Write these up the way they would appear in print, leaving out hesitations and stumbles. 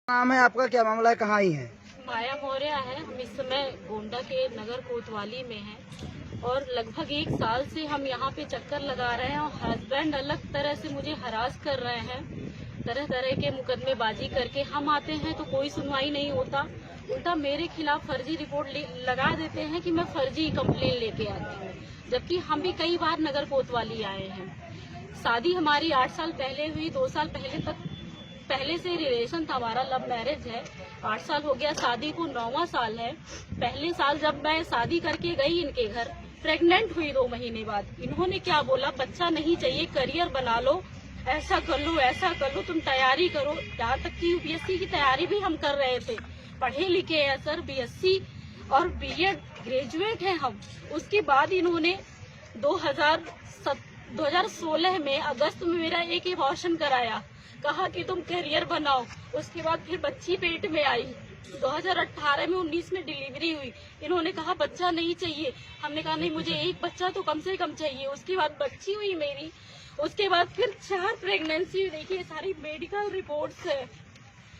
नाम है आपका, क्या मामला है, कहाँ ही है? माया मौर्य है। हम इस समय गोंडा के नगर कोतवाली में हैं और लगभग 1 साल से हम यहाँ पे चक्कर लगा रहे हैं और हस्बैंड अलग तरह से मुझे हरास कर रहे हैं, तरह तरह के मुकदमेबाजी करके। हम आते हैं तो कोई सुनवाई नहीं होता, उल्टा मेरे खिलाफ फर्जी रिपोर्ट लगा देते हैं कि मैं फर्जी कंप्लेन लेके आती हूँ, जबकि हम भी कई बार नगर कोतवाली आए हैं। शादी हमारी 8 साल पहले हुई, 2 साल पहले से रिलेशन था, हमारा लव मैरिज है। 8 साल हो गया शादी को, 9वां साल है। पहले साल जब मैं शादी करके गई इनके घर, प्रेग्नेंट हुई 2 महीने बाद, इन्होंने क्या बोला, बच्चा नहीं चाहिए, करियर बना लो, ऐसा कर लो, ऐसा कर लो, तुम तैयारी करो। यहाँ तक कि यूपीएससी की तैयारी भी हम कर रहे थे, पढ़े लिखे हैं सर, बीएससी और बीएड ग्रेजुएट हैं हम। उसके बाद इन्होंने 2016 में अगस्त में मेरा एक एबॉर्शन कराया, कहा कि तुम करियर बनाओ। उसके बाद फिर बच्ची पेट में आई, 2018 में 19 में डिलीवरी हुई। इन्होंने कहा बच्चा नहीं चाहिए, हमने कहा नहीं, मुझे एक बच्चा तो कम से कम चाहिए। उसके बाद बच्ची हुई मेरी, उसके बाद फिर 4 प्रेगनेंसी हुई। देखिए सारी मेडिकल रिपोर्ट्स है,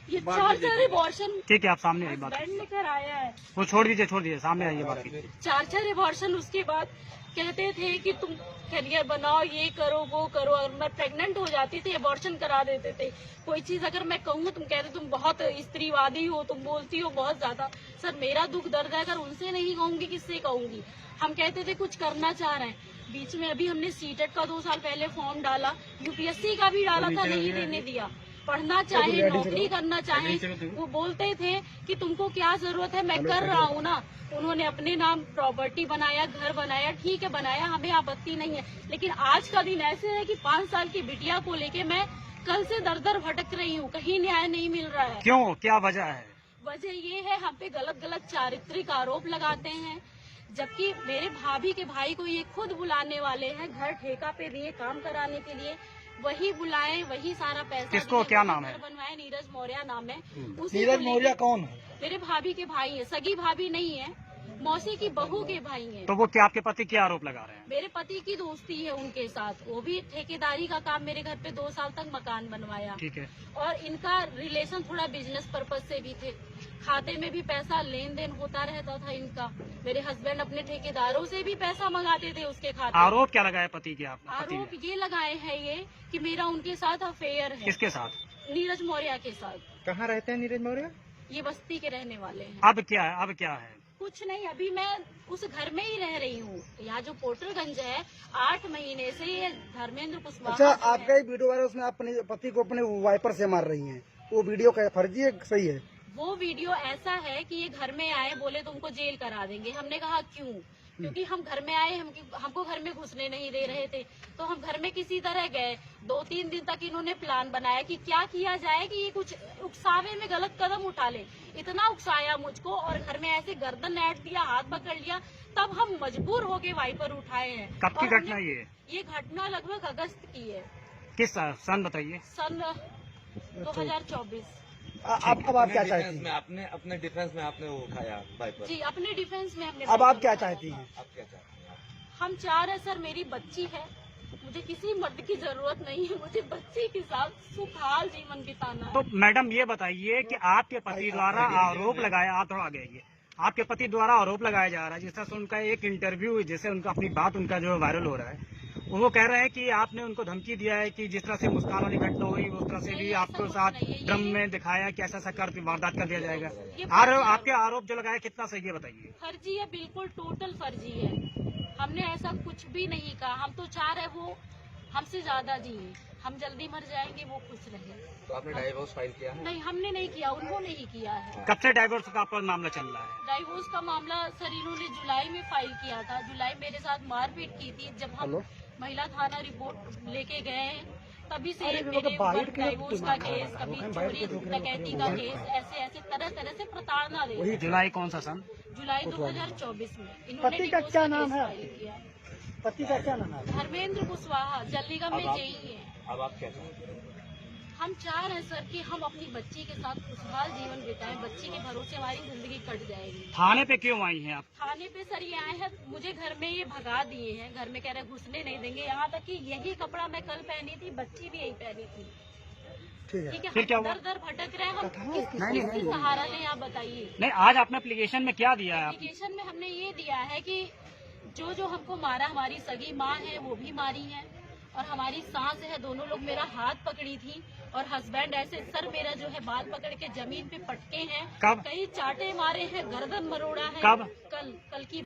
ये 4 एबॉर्शन। ठीक है, आप सामने आइए, बात लेकर आया है, वो छोड़ दीजिए, सामने आइए, बात कीजिए। 4 एबॉर्शन। उसके बाद कहते थे कि तुम करियर बनाओ, ये करो, वो करो। अगर मैं प्रेग्नेंट हो जाती थी, एबॉर्शन करा देते थे। कोई चीज अगर मैं कहूँ, तुम कहते तुम बहुत स्त्रीवादी हो, तुम बोलती हो बहुत ज्यादा। सर मेरा दुख दर्द है, अगर उनसे नहीं कहूंगी किससे कहूंगी। हम कहते थे कुछ करना चाह रहे हैं। बीच में अभी हमने सीटेट का 2 साल पहले फॉर्म डाला, यूपीएससी का भी डाला था, नहीं देने दिया। पढ़ना चाहे, नौकरी करना चाहे, वो बोलते थे कि तुमको क्या जरूरत है, मैं कर रहा हूँ ना। उन्होंने अपने नाम प्रॉपर्टी बनाया, घर बनाया, ठीक है बनाया, हमें आपत्ति नहीं है। लेकिन आज का दिन ऐसे है कि 5 साल की बिटिया को लेके मैं कल से दर दर भटक रही हूँ, कहीं न्याय नहीं मिल रहा है। क्यों, क्या वजह है? वजह ये है, हम पे गलत गलत चारित्रिक आरोप लगाते हैं, जबकि मेरे भाभी के भाई को ये खुद बुलाने वाले हैं, घर ठेका पे दिए काम कराने के लिए, वही बुलाए, वही सारा पैसा। किसको, क्या नाम है? बनवाए, नीरज मौर्य नाम है। नीरज मौर्य कौन है? मेरे भाभी के भाई है, सगी भाभी नहीं है, मौसी की बहू के भाई हैं। तो वो क्या आपके पति क्या आरोप लगा रहे हैं? मेरे पति की दोस्ती है उनके साथ, वो भी ठेकेदारी का काम, मेरे घर पे 2 साल तक मकान बनवाया। ठीक है। और इनका रिलेशन थोड़ा बिजनेस पर्पज से भी थे, खाते में भी पैसा लेन देन होता रहता था इनका। मेरे हस्बैंड अपने ठेकेदारों से भी पैसा मंगाते थे उसके खाते। आरोप क्या लगाया पति के आप? आरोप ये लगाए हैं ये कि मेरा उनके साथ अफेयर है। किसके साथ? नीरज मौर्य के साथ। कहाँ रहते हैं नीरज मौर्य? ये बस्ती के रहने वाले हैं। अब क्या है? कुछ नहीं, अभी मैं उस घर में ही रह रही हूँ। यहाँ जो पोर्टलगंज है, 8 महीने से ये धर्मेंद्र कुशवाहा। अच्छा, आपका ये वीडियो वायरल, उसमें आप अपने पति को अपने वाइपर से मार रही हैं, वो वीडियो क्या फर्जी है, सही है? वो वीडियो ऐसा है कि ये घर में आए, बोले तुमको जेल करा देंगे। हमने कहा क्यों? क्योंकि हम घर में आए, हमको घर में घुसने नहीं दे रहे थे, तो हम घर में किसी तरह गए। 2-3 दिन तक इन्होंने प्लान बनाया कि क्या किया जाए कि ये कुछ उकसावे में गलत कदम उठा ले। इतना उकसाया मुझको और घर में ऐसे गर्दन ऐट दिया, हाथ पकड़ लिया, तब हम मजबूर हो के वाइपर उठाए हैं। कब की घटना ये घटना लगभग अगस्त की है। किस सन बताइए? सन 2024। अब आप क्या चाहती हैं? अपने डिफेंस में आपने वो उठाया वाइपर। जी, अपने डिफेंस में हमने। अब आप क्या चाहती हैं? आप क्या चाहती हैं? हम चाह रहे सर, मेरी बच्ची है, मुझे किसी मर्द की जरूरत नहीं है, मुझे बच्ची के साथ सुखहाल जीवन बिताना है। तो मैडम ये बताइए कि आपके पति द्वारा आरोप लगाया, आप थोड़ा आगे आइए, आपके पति द्वारा आरोप लगाया जा रहा है, जिस तरह से उनका एक इंटरव्यू, जैसे उनका अपनी बात उनका जो वायरल हो रहा है, वो कह रहे हैं कि आपने उनको धमकी दिया है कि जिस तरह से मुस्कान वाली घटना हुई, उस तरह से भी आपको साथ ड्रम में दिखाया कि ऐसा कर वारदात कर दिया जाएगा। आपके आरोप जो लगाए कितना सही है बताइए? फर्जी है, बिल्कुल टोटल फर्जी है। हमने ऐसा कुछ भी नहीं कहा। हम तो चाह रहे वो हमसे ज्यादा जिए, हम जल्दी मर जाएंगे, वो खुश रहे। तो आपने डाइवोर्स फाइल किया है? नहीं, हमने नहीं किया, उन्होंने ही किया है। कब से डाइवोर्स का आपका मामला चल रहा है? डाइवोर्स का मामला सर इन्होंने जुलाई में फाइल किया था। जुलाई मेरे साथ मारपीट की थी, जब हम महिला थाना रिपोर्ट लेके गए, तभी से मेरे ऊपर डाइवोर्स का केस, कभी चोरी डकैती का केस, ऐसे तरह तरह से प्रताड़ना दे। वही जुलाई कौन सा सन? जुलाई 2024 में पति का क्या नाम है? किया। पति का क्या नाम है? धर्मेंद्र कुशवाहा, जल्लीगंज में जेई है। अब आप क्या चाहते हैं? हम चाह रहे हैं सर कि हम अपनी बच्ची के साथ खुशहाल जीवन बिताएं, बच्ची के भरोसे हमारी जिंदगी कट जाएगी। थाने पे क्यों आई हैं आप? थाने पे सर ये आए हैं, मुझे घर में ये भगा दिए हैं, घर में कह रहे घुसने नहीं देंगे। यहाँ तक कि यही कपड़ा मैं कल पहनी थी, बच्ची भी यही पहनी थी। ठीक है। ठीक है, फिर क्या हम हुआ? दर दर भटक रहे हैं, हम नहीं, किसकी सहारा लें आप बताइए। नहीं, आज आपने एप्लीकेशन में क्या दिया है आप? एप्लीकेशन में हमने ये दिया है कि जो हमको मारा, हमारी सगी माँ है वो भी मारी है, और हमारी सास है, दोनों लोग मेरा हाथ पकड़ी थी, और हस्बैंड ऐसे सर मेरा जो है बाल पकड़ के जमीन पे पटके हैं। कब? कई चाटे मारे हैं, गर्दन मरोड़ा है। कब? कल की